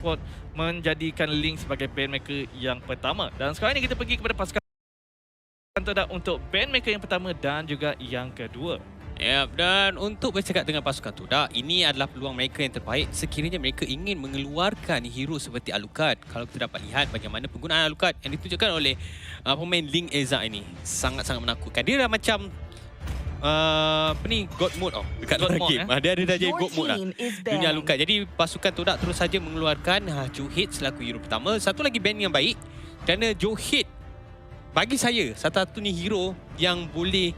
Sport menjadikan Link sebagai bandmaker yang pertama. Dan sekarang ini kita pergi kepada pasukan Todak untuk bandmaker yang pertama dan juga yang kedua. Yap, dan untuk bercakap dengan pasukan Todak, ini adalah peluang mereka yang terbaik sekiranya mereka ingin mengeluarkan hero seperti Alucard. Kalau kita dapat lihat bagaimana penggunaan Alucard yang ditunjukkan oleh pemain Link Eza ini sangat-sangat menakutkan. Dia dah macam apa ni, God mode dekat God dalam mode, game. Dia ada dah jadi God mode lah. Dunia Alucard. Jadi pasukan Todak terus saja mengeluarkan Johid selaku hero pertama. Satu lagi band yang baik kerana Johid bagi saya satu-satunya hero yang boleh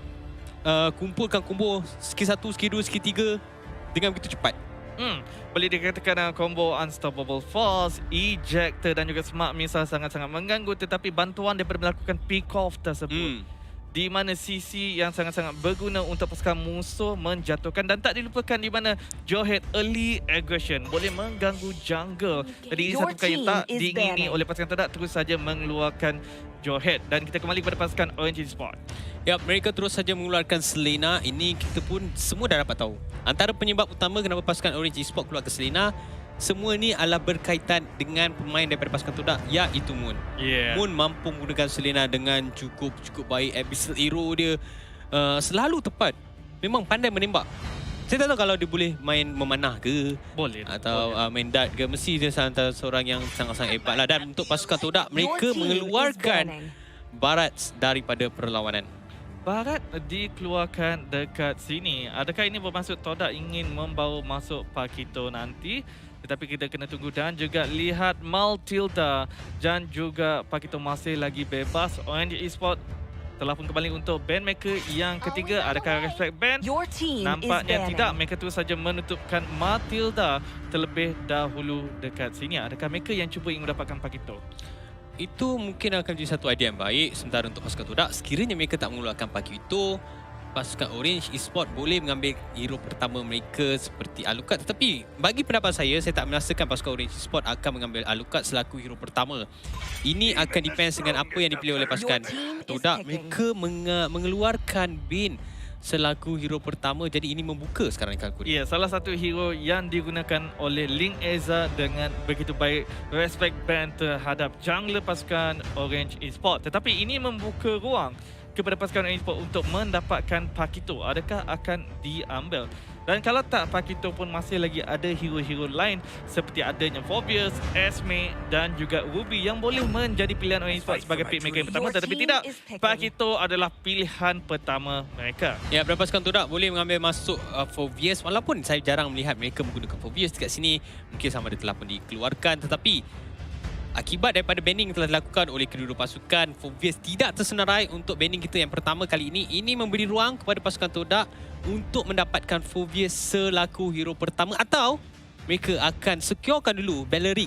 kumpulkan combo skill 1, skill 2, skill 3 dengan begitu cepat. Boleh dikatakan combo Unstoppable Force, Ejector dan juga Smart Missile sangat-sangat mengganggu, tetapi bantuan daripada melakukan pick off tersebut di mana CC yang sangat-sangat berguna untuk pasukan musuh menjatuhkan, dan tak dilupakan di mana Johid early aggression boleh mengganggu jungle. Jadi ini satu perkara yang tak diingini oleh pasukan Todak, terus saja mengeluarkan Johid. Dan kita kembali kepada pasukan Orange Esports. Ya, mereka terus saja mengeluarkan Selena. Ini kita pun semua dah dapat tahu. Antara penyebab utama kenapa pasukan Orange Esports keluar ke Selena, semua ni adalah berkaitan dengan pemain daripada pasukan Todak, iaitu Moon. Moon mampu menggunakan Selena dengan cukup baik. Abyssal Arrow dia selalu tepat. Memang pandai menembak. Saya tak tahu kalau dia boleh main memanah ke, Boleh atau main dart ke. Mesti dia antara seorang yang sangat-sangat hebat lah. Dan untuk pasukan Todak, mereka mengeluarkan Barats daripada perlawanan. Barat dikeluarkan dekat sini. Adakah ini bermaksud Todak ingin membawa masuk Pakito nanti? Tetapi kita kena tunggu dan juga lihat Maltilda dan juga Pakito masih lagi bebas. Orange Esports telah pun kembali untuk bandmaker yang ketiga. Adakah Respect Band? Nampaknya tidak. Mereka terus saja menutupkan Matilda terlebih dahulu dekat sini. Adakah mereka yang cuba ingin mendapatkan Pakito? Itu mungkin akan menjadi satu idea yang baik sementara untuk pasukan Todak. Sekiranya mereka tak mengeluarkan Pakito, pasukan Orange Esports boleh mengambil hero pertama mereka seperti Alucard. Tetapi bagi pendapat saya tak merasakan pasukan Orange Esports akan mengambil Alucard selaku hero pertama. Ini akan depends dengan apa yang dipilih oleh pasukan Todak. Mereka mengeluarkan Bane selaku hero pertama, jadi ini membuka sekarang Kalkuri. Ya, salah satu hero yang digunakan oleh Link Eza dengan begitu baik Respect Band terhadap jungler pasukan Orange Esports. Tetapi ini membuka ruang kepada pasukan Orange Esports untuk mendapatkan Pakito. Adakah akan diambil? Dan kalau tak, Pakito pun masih lagi ada hero-hero lain seperti adanya Phobius, Esme dan juga Ruby yang boleh menjadi pilihan Orange Esports sebagai pickmaker yang pertama. Tetapi tidak, Pakito adalah pilihan pertama mereka. Ya, beberapa pasukan Todak boleh mengambil masuk Phobius, walaupun saya jarang melihat mereka menggunakan Phobius dekat sini. Mungkin sama ada telah pun dikeluarkan, tetapi akibat daripada banning yang telah dilakukan oleh kedua-dua pasukan, Phobius tidak tersenarai untuk banning kita yang pertama kali ini. Ini memberi ruang kepada pasukan Todak untuk mendapatkan Phobius selaku hero pertama, atau mereka akan securekan dulu Balearic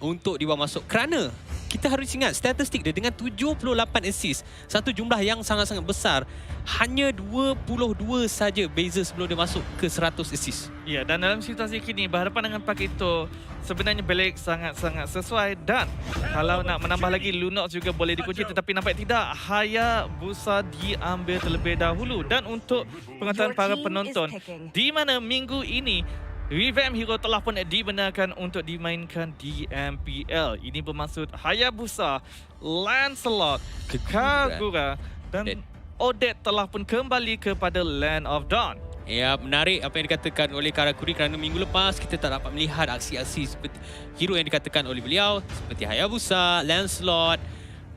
untuk dibawa masuk. Kerana kita harus ingat statistik dia dengan 78 assist, satu jumlah yang sangat-sangat besar. Hanya 22 saja beza sebelum dia masuk ke 100 assist. Ya, dan dalam situasi kini berhadapan dengan Pakito, sebenarnya Balearic sangat-sangat sesuai. Dan kalau nak menambah lagi, Lunox juga boleh dikunci, tetapi nampak tidak, Hayabusa diambil terlebih dahulu. Dan untuk pengetahuan para penonton, di mana minggu ini revamp hero telah pun dibenarkan untuk dimainkan di MPL. Ini bermaksud Hayabusa, Lancelot, Kagura dan Odette telah pun kembali kepada Land of Dawn. Ya, menarik apa yang dikatakan oleh Karakuri kerana minggu lepas kita tak dapat melihat aksi-aksi seperti hero yang dikatakan oleh beliau seperti Hayabusa, Lancelot.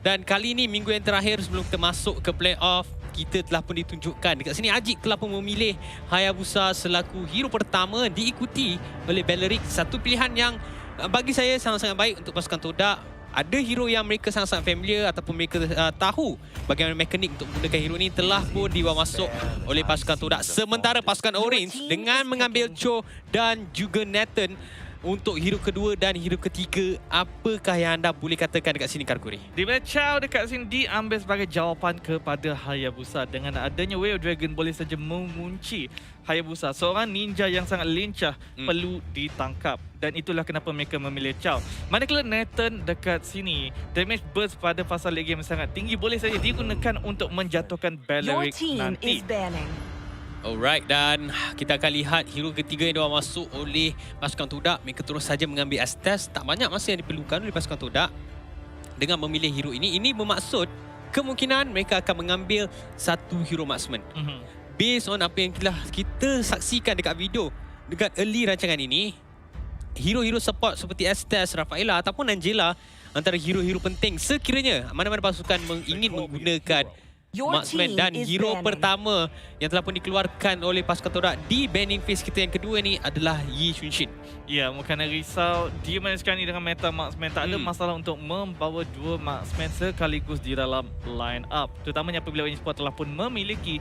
Dan kali ini minggu yang terakhir sebelum kita masuk ke playoff, kita telah pun ditunjukkan dekat sini Ajik telah pun memilih Hayabusa selaku hero pertama, diikuti oleh Balearic. Satu pilihan yang bagi saya sangat-sangat baik untuk pasukan Todak. Ada hero yang mereka sangat-sangat familiar ataupun mereka tahu bagaimana mekanik untuk menggunakan hero ini telah pun dibawa masuk oleh pasukan Todak. Sementara pasukan Orange dengan mengambil Cho dan juga Nathan untuk hero kedua dan hero ketiga, apakah yang anda boleh katakan dekat sini, Karkuri? Di mana Chow dekat sini diambil sebagai jawapan kepada Hayabusa. Dengan adanya Way of Dragon boleh saja mengunci Hayabusa. Seorang ninja yang sangat lincah perlu ditangkap. Dan itulah kenapa mereka memilih Chow. Manakala Nathan dekat sini, damage burst pada fasa late game sangat tinggi, boleh saja digunakan untuk menjatuhkan Balearic nanti. Alright, dan kita akan lihat hero ketiga yang dibawa masuk oleh pasukan Todak. Mereka terus saja mengambil Estes. Tak banyak masa yang diperlukan oleh pasukan Todak dengan memilih hero ini. Ini bermaksud kemungkinan mereka akan mengambil satu hero marksman. Based on apa yang telah kita saksikan dekat video, dekat early rancangan ini, hero-hero support seperti Estes, Rafaela ataupun Angela antara hero-hero penting sekiranya mana-mana pasukan ingin menggunakan marksman. Dan hero pertama yang telah pun dikeluarkan oleh pasukan Todak di banning phase kita yang kedua ni adalah Yi Xunshin. Ya, bukan risau. Dia mana sekarang ni dengan meta marksman. Tak ada masalah untuk membawa dua marksman sekaligus di dalam line up. Terutamanya apabila Orange Sport telah pun memiliki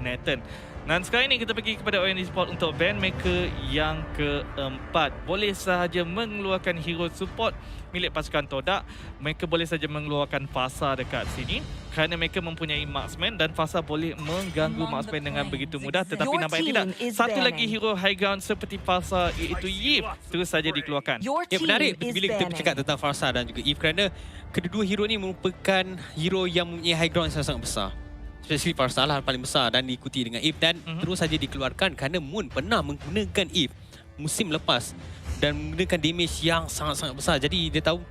Nathan. Dan sekarang ini kita pergi kepada Orange Sport untuk band maker yang keempat. Boleh sahaja mengeluarkan hero support milik pasukan Todak. Mereka boleh saja mengeluarkan Fasa dekat sini kerana mereka mempunyai marksman dan Fasa boleh mengganggu marksman dengan begitu mudah. Tetapi nampaknya tidak. Satu lagi hero high ground seperti Fasa iaitu Yip terus saja dikeluarkan. Ya, menarik bila kita bercakap tentang Farsa dan juga Eve kerana kedua hero ni merupakan hero yang mempunyai high ground yang sangat besar. Especially Farsa lah paling besar dan diikuti dengan Eve dan terus saja dikeluarkan kerana Moon pernah menggunakan Eve musim lepas dan menggunakan damage yang sangat-sangat besar. Jadi dia tahu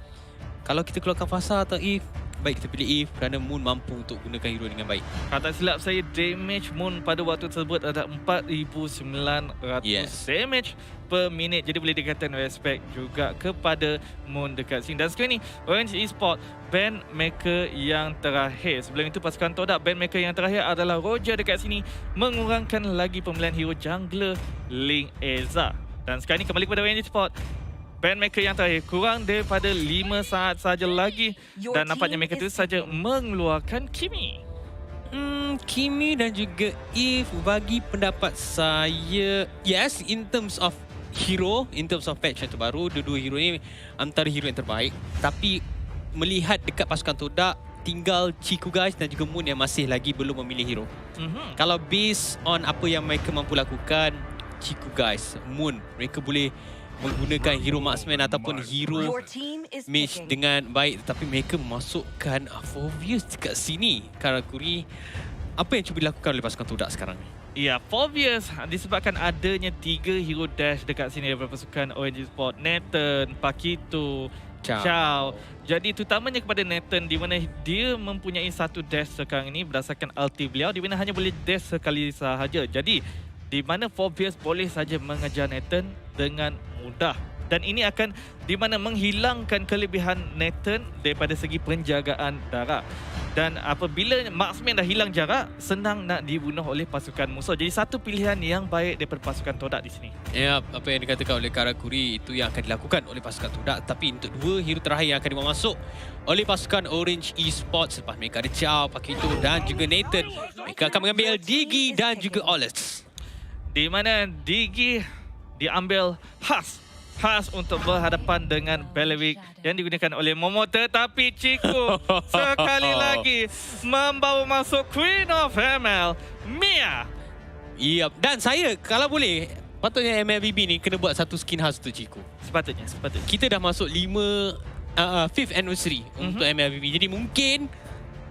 kalau kita keluarkan Farsa atau Eve, baik kita pilih Eve kerana Moon mampu untuk gunakan hero dengan baik. Kata silap saya, damage Moon pada waktu tersebut ada 4,900 damage per minit. Jadi boleh dikatakan respect juga kepada Moon dekat sini. Dan sekarang ni Orange Esport band maker yang terakhir. Sebelum itu pasukan Todak band maker yang terakhir adalah Roger dekat sini, mengurangkan lagi pemilihan hero jungler Ling Eza. Dan sekarang ni kembali kepada Orange Esport. Band maker yang terakhir kurang daripada 5 saat saja lagi dan nampaknya mereka terus saja mengeluarkan Kimi. Kimi dan juga Eve, bagi pendapat saya, yes, in terms of hero, in terms of patch yang terbaru, dua-dua hero ni antara hero yang terbaik. Tapi melihat dekat pasukan Todak, tinggal Chiku guys dan juga Moon yang masih lagi belum memilih hero. Kalau based on apa yang mereka mampu lakukan, Chiku guys, Moon, mereka boleh menggunakan hero marksman ataupun hero mage dengan baik, tetapi mereka memasukkan Fovius dekat sini. Karakuri, apa yang cuba dilakukan oleh pasukan Todak sekarang ni? Ya, Fovius disebabkan adanya 3 hero dash dekat sini daripada pasukan Orange Sport. Nathan, Pakito, Chow. Jadi terutamanya kepada Nathan di mana dia mempunyai satu dash sekarang ini berdasarkan ulti beliau di mana hanya boleh dash sekali sahaja. Jadi di mana Fovius boleh saja mengejar Nathan dengan mudah. Dan ini akan di mana menghilangkan kelebihan Nathan daripada segi penjagaan darah. Dan apabila marksman dah hilang jarak, senang nak dibunuh oleh pasukan musuh. Jadi satu pilihan yang baik daripada pasukan Todak di sini. Ya, apa yang dikatakan oleh Karakuri itu yang akan dilakukan oleh pasukan Todak. Tapi untuk dua hero terakhir yang akan dibawa masuk oleh pasukan Orange Esports selepas mereka ada Chow, Pakito dan juga Nathan, mereka akan mengambil Digi dan juga Oles. Di mana Digi diambil khas untuk berhadapan dengan Belewick yang digunakan oleh Momo, tetapi Chiku sekali lagi membawa masuk Queen of ML, Mia. Ya, dan saya kalau boleh patutnya MLBB ni kena buat satu skin khas untuk Chiku. Sepatutnya. Kita dah masuk 5th anniversary untuk MLBB. Jadi mungkin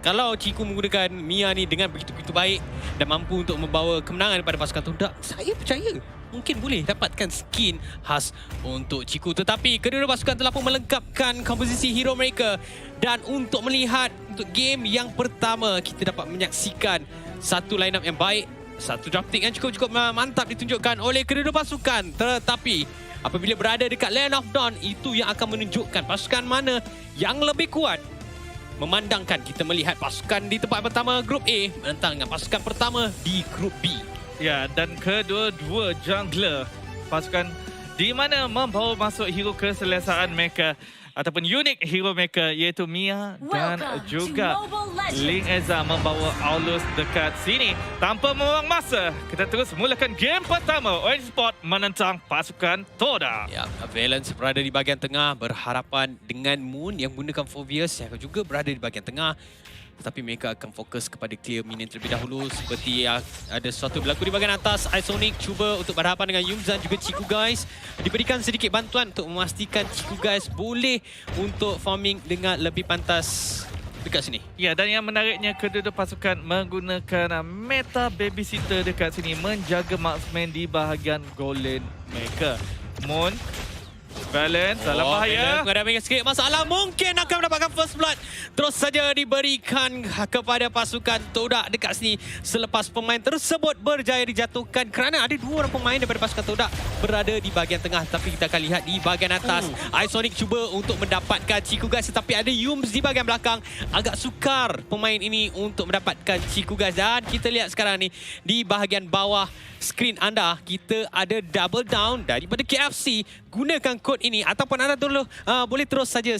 kalau Chiku menggunakan Mia ni dengan begitu-begitu baik dan mampu untuk membawa kemenangan kepada pasukan Todak, saya percaya mungkin boleh dapatkan skin khas untuk Chiku. Tetapi kedua pasukan telah pun melengkapkan komposisi hero mereka. Dan untuk melihat untuk game yang pertama, kita dapat menyaksikan satu line up yang baik, satu drafting yang cukup mantap ditunjukkan oleh kedua pasukan. Tetapi apabila berada dekat Land of Dawn, itu yang akan menunjukkan pasukan mana yang lebih kuat. Memandangkan kita melihat pasukan di tempat pertama Grup A menentang dengan pasukan pertama di Grup B. Ya, dan kedua-dua jungler pasukan di mana membawa masuk hero keselesaan mereka ataupun unik hero mereka iaitu Mia dan juga Ling Eza membawa Aulus dekat sini. Tanpa membuang masa, kita terus mulakan game pertama Orange Sport menentang pasukan Todak. Ya, Valence berada di bahagian tengah berhadapan dengan Moon yang menggunakan Fovius yang juga berada di bahagian tengah. Tetapi mereka akan fokus kepada clear minion terlebih dahulu. Seperti ada sesuatu berlaku di bahagian atas. Isonic cuba untuk berhadapan dengan Yumzan juga Chiku guys. Diberikan sedikit bantuan untuk memastikan Chiku guys boleh untuk farming dengan lebih pantas. dekat sini. Ya, dan yang menariknya kedua-dua pasukan menggunakan meta babysitter dekat sini menjaga marksman di bahagian Golden Maker. Moon, Balance dalam bahaya. Menghadapi sikit masalah, mungkin akan mendapatkan first blood. Terus saja diberikan kepada pasukan Todak dekat sini selepas pemain tersebut berjaya dijatuhkan kerana ada dua orang pemain daripada pasukan Todak berada di bahagian tengah. Tapi kita akan lihat di bahagian atas, Isonic cuba untuk mendapatkan Chikugas, tetapi ada Yums di bahagian belakang. Agak sukar pemain ini untuk mendapatkan Chikugas. Dan kita lihat sekarang ni di bahagian bawah skrin anda, kita ada double down daripada KFC. Gunakan kod ini ataupun anda dulu boleh terus saja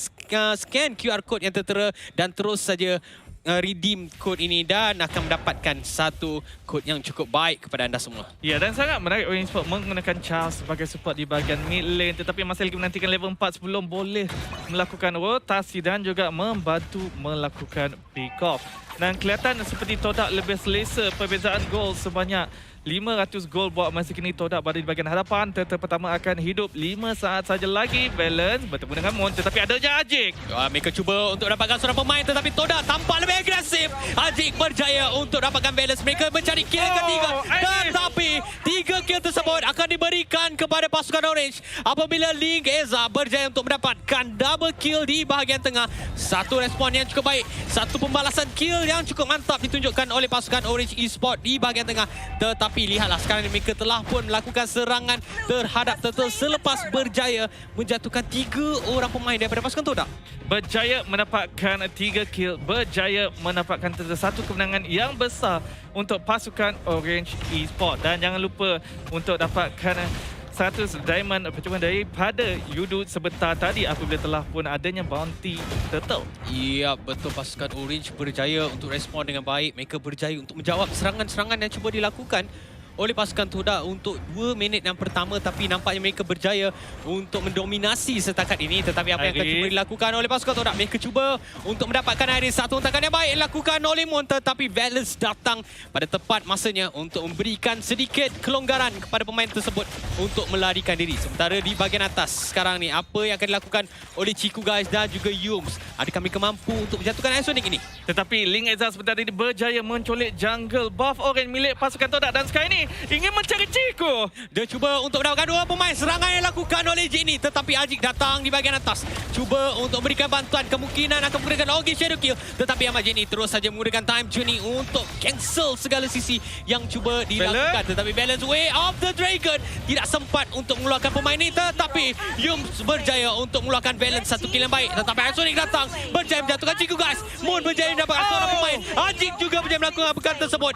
scan QR code yang tertera dan terus saja redeem kod ini dan akan mendapatkan satu kod yang cukup baik kepada anda semua. Ya, dan sangat menarik Orange Sport menggunakan Charles sebagai support di bahagian mid lane, tetapi masih lagi menantikan level 4 sebelum boleh melakukan rotasi dan juga membantu melakukan pick off. Dan kelihatan seperti Todak lebih selesa perbezaan gol sebanyak 500 gol buat masa kini. Todak berada di bahagian hadapan. Turtle pertama akan hidup 5 saat saja lagi. Balance bertemu dengan Moon, tetapi ada je Ajik. Mereka cuba untuk dapatkan seorang pemain, tetapi Todak tampak lebih agresif. Ajik berjaya untuk dapatkan balance. Mereka mencari kill ketiga. Dan tapi 3 kill tersebut akan diberikan kepada pasukan Orange apabila Link Eza berjaya untuk mendapatkan double kill di bahagian tengah. Satu respon yang cukup baik, satu pembalasan kill yang cukup mantap ditunjukkan oleh pasukan Orange Esport di bahagian tengah. Tetapi lihatlah sekarang mereka telah pun melakukan serangan terhadap Turtle selepas berjaya menjatuhkan 3 orang pemain daripada pasukan Todak. Berjaya mendapatkan 3 kill, berjaya mendapatkan satu kemenangan yang besar untuk pasukan Orange Esport. Dan jangan lupa untuk dapatkan 100 diamond percuma daripada Yudu sebentar tadi apabila telah pun adanya bounty Turtle. Ya, betul, pasukan Orange berjaya untuk respon dengan baik. Mereka berjaya untuk menjawab serangan-serangan yang cuba dilakukan oleh pasukan Todak untuk 2 minit yang pertama, tapi nampaknya mereka berjaya untuk mendominasi setakat ini. Tetapi apa yang akan cuba dilakukan oleh pasukan Todak, mereka cuba untuk mendapatkan Iris. Satu hentakan yang baik dilakukan oleh Moon, tetapi Valence datang pada tepat masanya untuk memberikan sedikit kelonggaran kepada pemain tersebut untuk melarikan diri. Sementara di bahagian atas sekarang ni, apa yang akan dilakukan oleh Chikugas dan juga Yums? Adakah mereka mampu untuk menjatuhkan Isonic ini? Tetapi Link Eza sebentar ini berjaya mencolek jungle buff Orange milik pasukan Todak, dan sekarang ini ingin mencari Chiku. Dia cuba untuk mendapatkan 2 pemain. Serangan yang dilakukan oleh Jenny, tetapi Ajik datang di bahagian atas. Cuba untuk memberikan bantuan. Kemungkinan akan menggunakan Ogi Shadow Kill. Tetapi Ahmad Jenny terus saja menggunakan time journey untuk cancel segala sisi yang cuba dilakukan. Tetapi Balance Way of the Dragon tidak sempat untuk mengeluarkan pemain ini. Tetapi Yums berjaya untuk mengeluarkan balance, satu kill yang baik. Tetapi Isonic datang, berjaya menjatuhkan Chiku guys. Moon berjaya mendapatkan seorang pemain. Ajik juga berjaya melakukan perkara tersebut.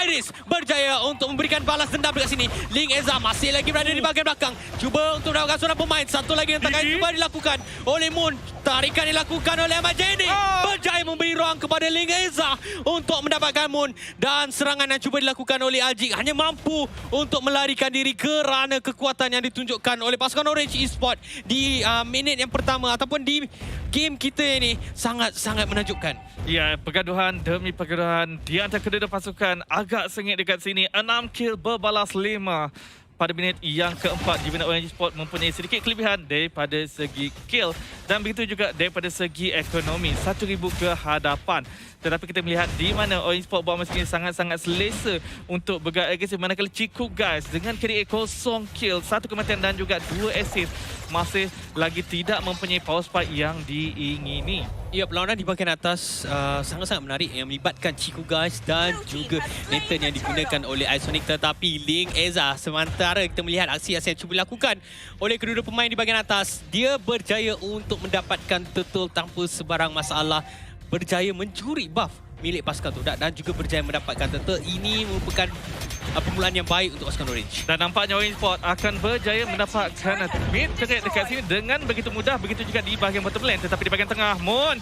Iris berjaya untuk memberikan balas dendam dekat sini. Link Eza masih lagi berada di bahagian belakang. Cuba untuk mendapatkan seorang pemain. Satu lagi yang tengah cuba dilakukan oleh Moon. Tarikan dilakukan oleh Ahmad Jenny. Berjaya memberi ruang kepada Link Eza untuk mendapatkan Moon. Dan serangan yang cuba dilakukan oleh Ajik hanya mampu untuk melarikan diri kerana kekuatan yang ditunjukkan oleh pasukan Orange Esport di minit yang pertama ataupun di game kita ini sangat-sangat menakjubkan. Ya, pergaduhan demi pergaduhan di antara kedua pasukan agak sengit dekat sini. 6 kill berbalas 5 pada minit yang keempat, di mana Orange Sport mempunyai sedikit kelebihan daripada segi kill dan begitu juga daripada segi ekonomi, 1,000 ke hadapan. Tetapi kita melihat di mana Orange Sport buat masa ini sangat-sangat selesa untuk bergerak agresif, manakala Chiku guys dengan KDA 0 kill, 1 kematian dan juga 2 assist masih lagi tidak mempunyai power spike yang diingini. Ya, perlawanan di bahagian atas sangat-sangat menarik yang melibatkan Chiku guys dan juga lantern yang digunakan oleh Isonic. Tetapi Link Eza, sementara kita melihat aksi-aksi yang cuba dilakukan oleh kedua-dua pemain di bahagian atas, dia berjaya untuk mendapatkan Turtle tanpa sebarang masalah, berjaya mencuri buff milik pasukan Todak dan juga berjaya mendapatkan Turtle. Ini merupakan permulaan yang baik untuk pasukan Orange. Dan nampaknya Orange Sport akan berjaya mendapatkan mid turret dekat sini dengan begitu mudah. Begitu juga di bahagian bottom lane. Tetapi di bahagian tengah, Moon.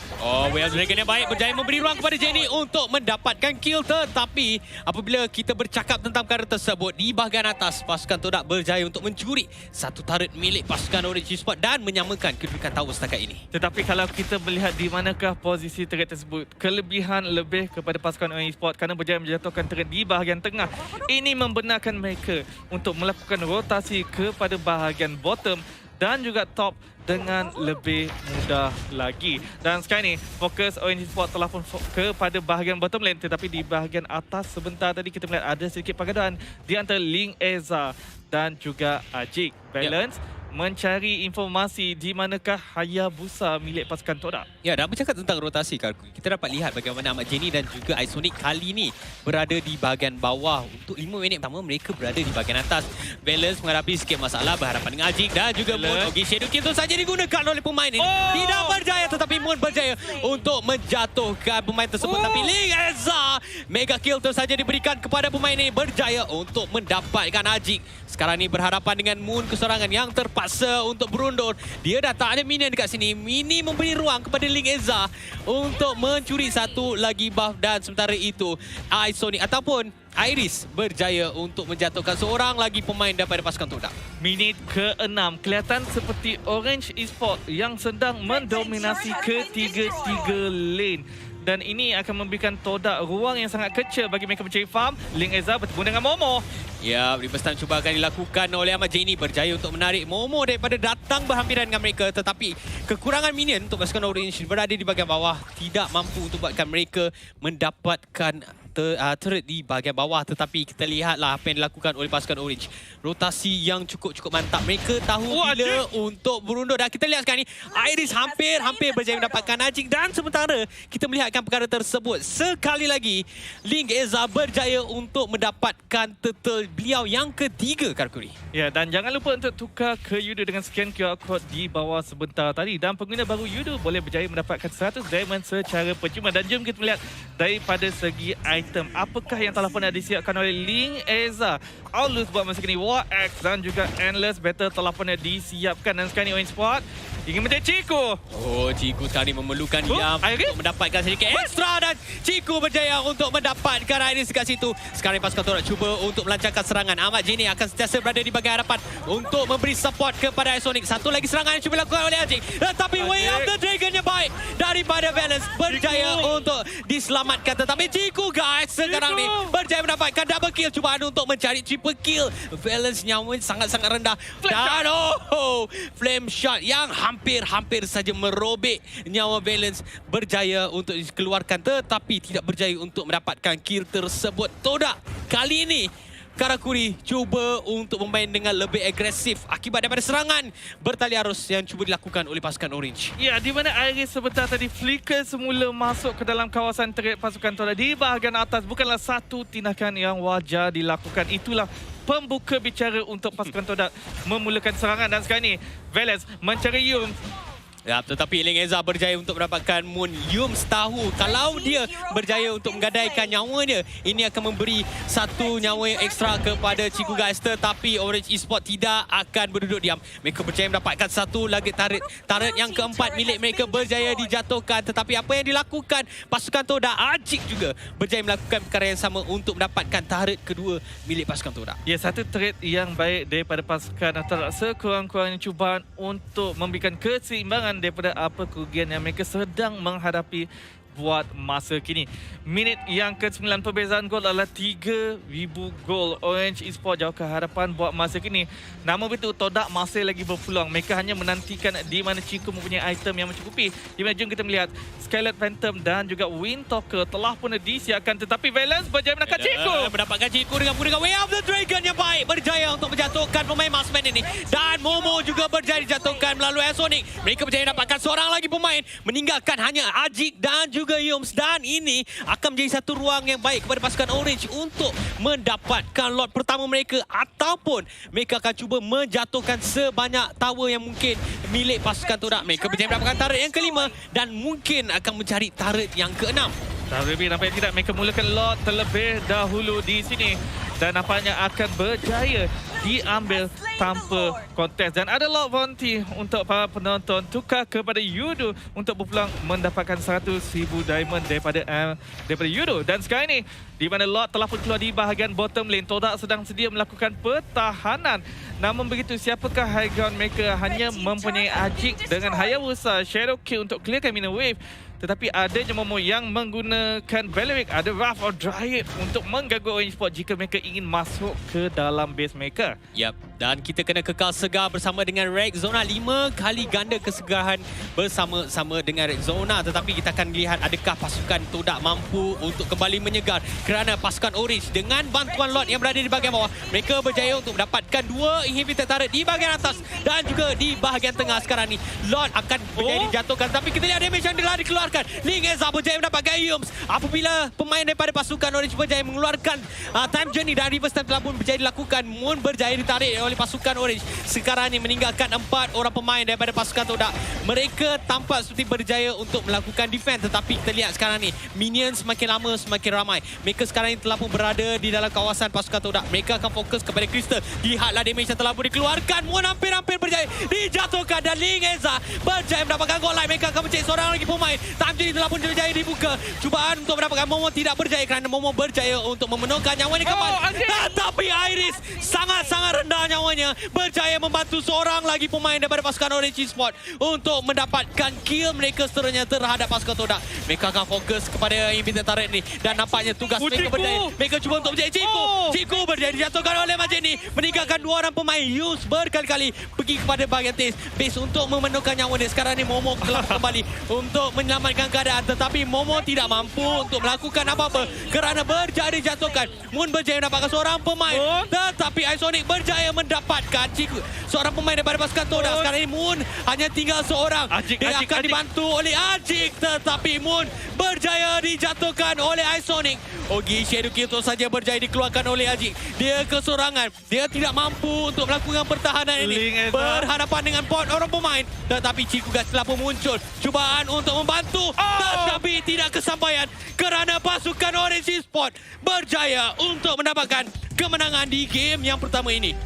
Well Dragon yang baik berjaya memberi ruang kepada Jenny untuk mendapatkan kill. Tetapi apabila kita bercakap tentang perkara tersebut, di bahagian atas pasukan Todak berjaya untuk mencuri satu turret milik pasukan Orange Esport dan menyamakan kedudukan tower setakat ini. Tetapi kalau kita melihat di manakah posisi turret tersebut, kelebihan lebih kepada pasukan Orange Sport kerana berjaya menjatuhkan turret di bahagian tengah. Ini membenarkan mereka untuk melakukan rotasi kepada bahagian bottom dan juga top dengan lebih mudah lagi. Dan sekarang ni fokus Orange Esports telah pun kepada bahagian bottom lane, tetapi di bahagian atas sebentar tadi kita melihat ada sedikit pergaduhan di antara Ling Eza dan juga Ajik. Balance mencari informasi di manakah Hayabusa milik pasukan Todak. Ya, dan bercakap tentang rotasi, Karkuri, kita dapat lihat bagaimana Ahmad Jenny dan juga Isonic kali ini berada di bahagian bawah. Untuk 5 minit pertama, mereka berada di bahagian atas. Balance menghadapi sikit masalah berhadapan dengan Ajik dan juga Moon. Okey, Shadow Kill tu saja digunakan oleh pemain ini. Tidak berjaya, tetapi Moon berjaya untuk menjatuhkan pemain tersebut. Tapi Ling Eza, mega kill tu saja diberikan kepada pemain ini, berjaya untuk mendapatkan Ajik. Sekarang ni berhadapan dengan Moon kesorangan yang terpaksa untuk berundur. Dia dah tak ada minion dekat sini. Mini memberi ruang kepada Ling Eza untuk mencuri satu lagi buff, dan sementara itu Isonic ataupun Iris berjaya untuk menjatuhkan seorang lagi pemain daripada pasukan Todak. Minit ke-6, kelihatan seperti Orange Esports yang sedang mendominasi ketiga-tiga lane. Dan ini akan memberikan Todak ruang yang sangat kecil bagi mereka mencari farm. Ling Eza bertemu dengan Momo. Ya, reverse time cuba akan dilakukan oleh Ahmad Jenny, berjaya untuk menarik Momo daripada datang berhampiran dengan mereka. Tetapi kekurangan minion untuk pasukan Orange berada di bahagian bawah tidak mampu untuk buatkan mereka mendapatkan turret di bahagian bawah. Tetapi kita lihatlah apa yang dilakukan oleh pasukan Orange. Rotasi yang cukup mantap. Mereka tahu bila untuk berundur. Dan kita lihat sekarang ni Iris hampir berjaya mendapatkan Ajik. Dan sementara kita melihatkan perkara tersebut, sekali lagi Ling Eza berjaya untuk mendapatkan turtle beliau yang ketiga, Karkuri. Ya, dan jangan lupa untuk tukar ke Yudo dengan scan QR code di bawah sebentar tadi. Dan pengguna baru Yudo boleh berjaya mendapatkan 100 diamond secara percuma. Dan jom kita melihat daripada segi item, apakah yang telah pernah disiapkan oleh Ling Eza. Aulus buat masa kini, War X dan juga Endless Battle telah pernah disiapkan. Dan sekarang ni Orange Esports ingin menjadi Chico. Oh, Chico sekarang ni memerlukan Yam untuk mendapatkan sedikit ekstra, dan Chico berjaya untuk mendapatkan Iris dekat situ. Sekarang ni pasukan Todak cuba untuk melancarkan serangan. Ahmad Jenny akan sentiasa berada di bahagian hadapan untuk memberi support kepada Isonic. Satu lagi serangan yang cuba dilakukan oleh Ajik. Tetapi Way of the Dragon yang baik daripada Valence berjaya untuk diselamatkan. Tetapi Chico, guys, sekarang ni berjaya mendapatkan double kill. Cubaan untuk mencari triple kill. Valence nyawa sangat-sangat rendah. Dan flame shot yang hampir saja merobek nyawa Valence, berjaya untuk dikeluarkan tetapi tidak berjaya untuk mendapatkan kill tersebut. Todak kali ini Karakuri cuba untuk bermain dengan lebih agresif akibat daripada serangan bertali arus yang cuba dilakukan oleh pasukan Orange. Ya, di mana Iris sebentar tadi flicker semula masuk ke dalam kawasan terit pasukan Todak di bahagian atas bukanlah satu tindakan yang wajar dilakukan. Itulah pembuka bicara untuk pasukan Todak memulakan serangan. Dan sekarang ni Valence mencari Yum. Ya, tetapi Ling Eza berjaya untuk mendapatkan Moon. Yums tahu kalau dia berjaya untuk menggadaikan nyawanya, ini akan memberi satu nyawa yang ekstra kepada Chico, guys. Tetapi Orange Esports tidak akan berduduk diam. Mereka berjaya mendapatkan satu lagi turret. Turret yang keempat milik mereka berjaya dijatuhkan. Tetapi apa yang dilakukan pasukan Todak, Ajik juga berjaya melakukan perkara yang sama untuk mendapatkan turret kedua milik pasukan Todak. Ya, satu trade yang baik daripada pasukan Todak, sekurang-kurangnya cubaan untuk memberikan keseimbangan daripada apa kerugian yang mereka sedang menghadapi buat masa kini. Minit yang ke-9, perbezaan gol adalah 3,000 gol. Orange Esports jauh ke hadapan buat masa kini. Namun betul, Todak masih lagi berpeluang. Mereka hanya menantikan di mana Chico mempunyai item yang mencukupi. Di mana jom kita melihat Scarlet Phantom dan juga Windtalker telah pun disiapkan. Tetapi Valence berjaya menangkap Chico. Mendapatkan Chico dengan Way of the Dragon yang baik. Berjaya untuk menjatuhkan pemain marksman ini. Dan Momo juga berjaya dijatuhkan melalui Sonic. Mereka berjaya mendapatkan seorang lagi pemain. Meninggalkan hanya Ajik dan juga Yums. Dan ini akan menjadi satu ruang yang baik kepada pasukan Orange untuk mendapatkan lot pertama mereka, ataupun mereka akan cuba menjatuhkan sebanyak tower yang mungkin milik pasukan Todak. Mereka berjaya mendapatkan turret yang kelima dan mungkin akan mencari turret yang keenam. Terlebih nampaknya tidak, mereka mulakan lot terlebih dahulu di sini dan nampaknya akan berjaya diambil tanpa kontes. Dan ada lot bounty untuk para penonton, tukar kepada Yudo untuk berpeluang mendapatkan 100,000 diamond daripada Yudo. Dan sekarang ini di mana lot telah pun keluar di bahagian bottom lane, Todak sedang sedia melakukan pertahanan. Namun begitu, siapakah high ground mereka? Hanya mempunyai Ajik dengan Hayabusa, Shadow Kill untuk clearkan minion wave. Tetapi ada je Momo yang menggunakan Valeric, ada Wrath of Dryad untuk mengganggu Orange Esports jika mereka ingin masuk ke dalam base mereka. Yap, Dan kita kena kekal segar bersama dengan Rexona. 5 kali ganda kesegaran bersama-sama dengan Rexona. Tetapi kita akan lihat adakah pasukan Todak mampu untuk kembali menyegar. Kerana pasukan Orange dengan bantuan Lord yang berada di bahagian bawah, mereka berjaya untuk mendapatkan 2 inhibitor turret di bahagian atas dan juga di bahagian tengah. Sekarang ni Lord akan berjaya dijatuhkan. Tapi kita lihat damage yang telah dikeluarkan. Ling Eza berjaya mendapatkan Yums. Apabila pemain daripada pasukan Orange berjaya mengeluarkan time journey dan reverse time telah pun berjaya dilakukan. Moon berjaya ditarik oleh pasukan Orange. Sekarang ni meninggalkan 4 orang pemain daripada pasukan Todak. Mereka tampak seperti berjaya untuk melakukan defense. Tetapi kita lihat sekarang ni minions semakin lama semakin ramai. Mereka sekarang ni telah pun berada di dalam kawasan pasukan Todak. Mereka akan fokus kepada Crystal. Lihatlah damage yang telah pun dikeluarkan. Moon hampir-hampir berjaya dijatuhkan dan Ling Eza berjaya mendapatkan goal line. Mereka akan mencari seorang lagi pemain. Time journey telah pun berjaya dibuka. Cubaan untuk mendapatkan Momo tidak berjaya kerana Momo berjaya untuk memenuhkan nyawanya kembali. Tetapi Iris sangat-sangat rendah nyawanya. Berjaya membantu seorang lagi pemain daripada pasukan Orange Esports untuk mendapatkan kill mereka seterusnya terhadap pasukan Todak. Mereka akan fokus kepada inhibitor turret ni dan nampaknya tugas mereka berjaya. Mereka cuba untuk mencari Chico. Chico berjaya dijatuhkan oleh macam ni. Meninggalkan 2 orang pemain. Yus berkali-kali pergi kepada bahagian base untuk memenuhkan nyawa dia. Sekarang ni Momo telah kembali untuk menyelamatkan keadaan. Tetapi Momo tidak mampu untuk melakukan apa-apa kerana berjaya dijatuhkan. Moon berjaya mendapatkan seorang pemain. Tetapi Isonic berjaya mendapatkan seorang pemain daripada pasukan Todak. Sekarang ini Moon hanya tinggal seorang. Dia akan dibantu oleh Ajik. Tetapi Moon berjaya dijatuhkan oleh Isonic. Ogi Shadow Kill itu saja berjaya dikeluarkan oleh Ajik. Dia kesorangan. Dia tidak mampu untuk melakukan pertahanan ini. Berhadapan dengan pot orang pemain. Tetapi Cikugas telah pun muncul. Cubaan untuk membantu. Tetapi tidak kesampaian. Kerana pasukan Orange Esports berjaya untuk mendapatkan kemenangan di game yang pertama ini.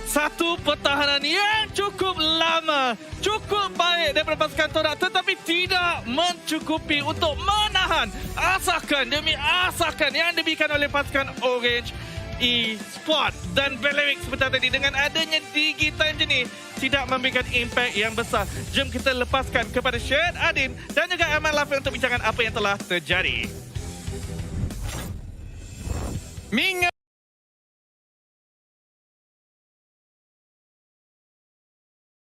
Satu pertahanan yang cukup lama, cukup baik daripada pasukan Todak, tetapi tidak mencukupi untuk menahan asakan demi asakan yang diberikan oleh pasukan Orange Esports. Dan Belerik sebentar tadi dengan adanya Digi Time jenis tidak memberikan impact yang besar. Jom kita lepaskan kepada Syed Adin dan juga Ahmad Lafi untuk bincangkan apa yang telah terjadi.